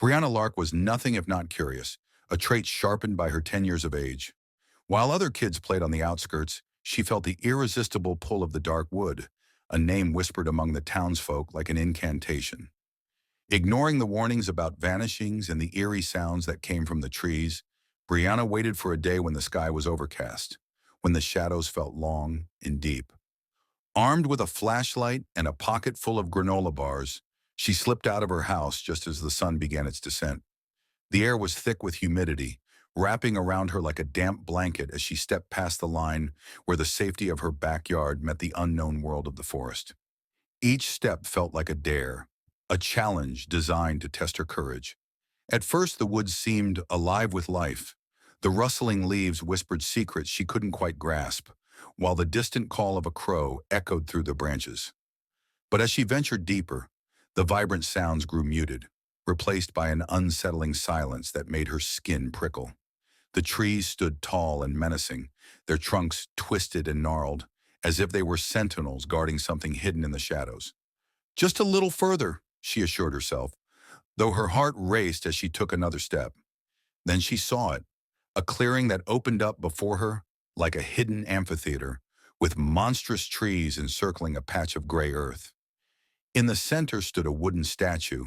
Brianna Lark was nothing if not curious, a trait sharpened by her 10 years of age. While other kids played on the outskirts, she felt the irresistible pull of the dark wood, a name whispered among the townsfolk like an incantation. Ignoring the warnings about vanishings and the eerie sounds that came from the trees, Brianna waited for a day when the sky was overcast, when the shadows felt long and deep. Armed with a flashlight and a pocket full of granola bars, she slipped out of her house just as the sun began its descent. The air was thick with humidity, wrapping around her like a damp blanket as she stepped past the line where the safety of her backyard met the unknown world of the forest. Each step felt like a dare, a challenge designed to test her courage. At first, the woods seemed alive with life. The rustling leaves whispered secrets she couldn't quite grasp, while the distant call of a crow echoed through the branches. But as she ventured deeper, the vibrant sounds grew muted, replaced by an unsettling silence that made her skin prickle. The trees stood tall and menacing, their trunks twisted and gnarled, as if they were sentinels guarding something hidden in the shadows. Just a little further, she assured herself, though her heart raced as she took another step. Then she saw it, a clearing that opened up before her like a hidden amphitheater, with monstrous trees encircling a patch of gray earth. In the center stood a wooden statue,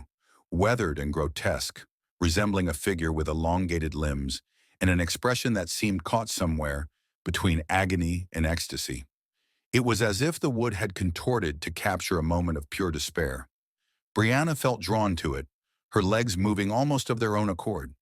weathered and grotesque, resembling a figure with elongated limbs and an expression that seemed caught somewhere between agony and ecstasy. It was as if the wood had contorted to capture a moment of pure despair. Brianna felt drawn to it, her legs moving almost of their own accord.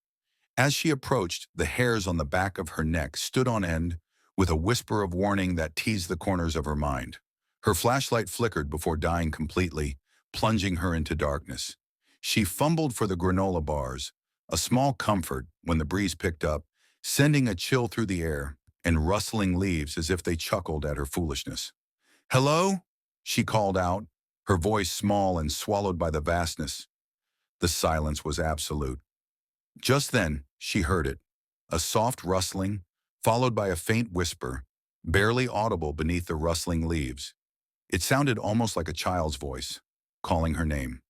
As she approached, the hairs on the back of her neck stood on end with a whisper of warning that teased the corners of her mind. Her flashlight flickered before dying completely, plunging her into darkness. She fumbled for the granola bars, a small comfort when the breeze picked up, sending a chill through the air and rustling leaves as if they chuckled at her foolishness. "Hello?" she called out, her voice small and swallowed by the vastness. The silence was absolute. Just then, she heard it, a soft rustling, followed by a faint whisper, barely audible beneath the rustling leaves. It sounded almost like a child's voice, calling her name.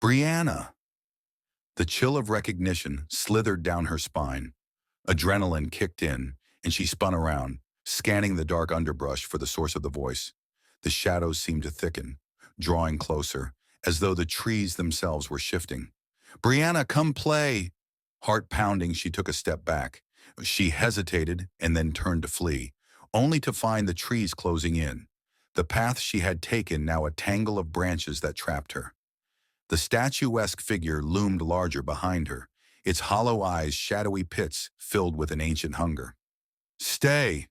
"Brianna!" The chill of recognition slithered down her spine. Adrenaline kicked in, and she spun around, scanning the dark underbrush for the source of the voice. The shadows seemed to thicken, drawing closer, as though the trees themselves were shifting. "Brianna, come play!" Heart pounding, she took a step back. She hesitated and then turned to flee, only to find the trees closing in. The path she had taken now a tangle of branches that trapped her. The statuesque figure loomed larger behind her, its hollow eyes shadowy pits filled with an ancient hunger. "Stay!"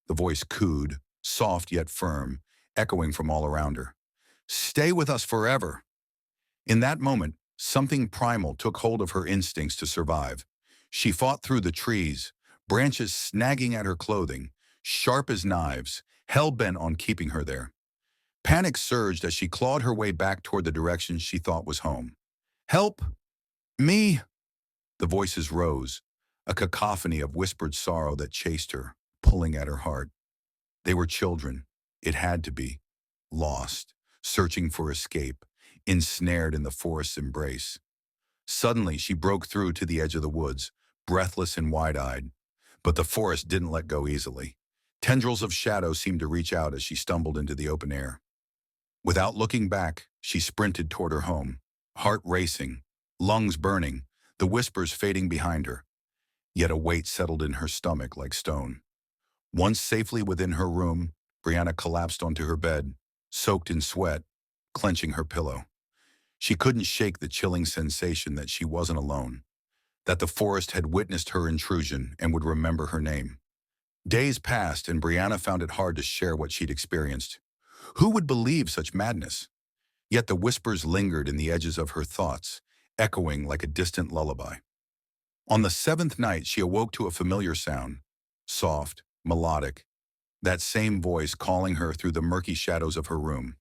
The voice cooed, soft yet firm, echoing from all around her. "Stay with us forever." In that moment, something primal took hold of her instincts to survive. She fought through the trees, branches snagging at her clothing, sharp as knives, hell-bent on keeping her there. Panic surged as she clawed her way back toward the direction she thought was home. "Help! Me!" The voices rose, a cacophony of whispered sorrow that chased her, pulling at her heart. They were children. It had to be. Lost, searching for escape, ensnared in the forest's embrace. Suddenly, she broke through to the edge of the woods, breathless and wide-eyed. But the forest didn't let go easily. Tendrils of shadow seemed to reach out as she stumbled into the open air. Without looking back, she sprinted toward her home, heart racing, lungs burning, the whispers fading behind her. Yet a weight settled in her stomach like stone. Once safely within her room, Brianna collapsed onto her bed, soaked in sweat, clenching her pillow. She couldn't shake the chilling sensation that she wasn't alone, that the forest had witnessed her intrusion and would remember her name. Days passed and Brianna found it hard to share what she'd experienced. Who would believe such madness? Yet the whispers lingered in the edges of her thoughts, echoing like a distant lullaby. On the seventh night, she awoke to a familiar sound, soft, melodic, that same voice calling her through the murky shadows of her room.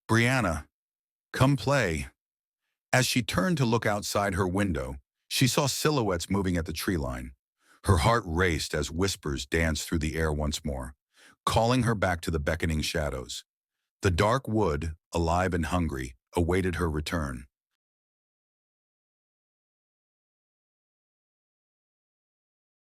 "Brianna, come play." As she turned to look outside her window, she saw silhouettes moving at the tree line. Her heart raced as whispers danced through the air once more, calling her back to the beckoning shadows. The dark wood, alive and hungry, awaited her return.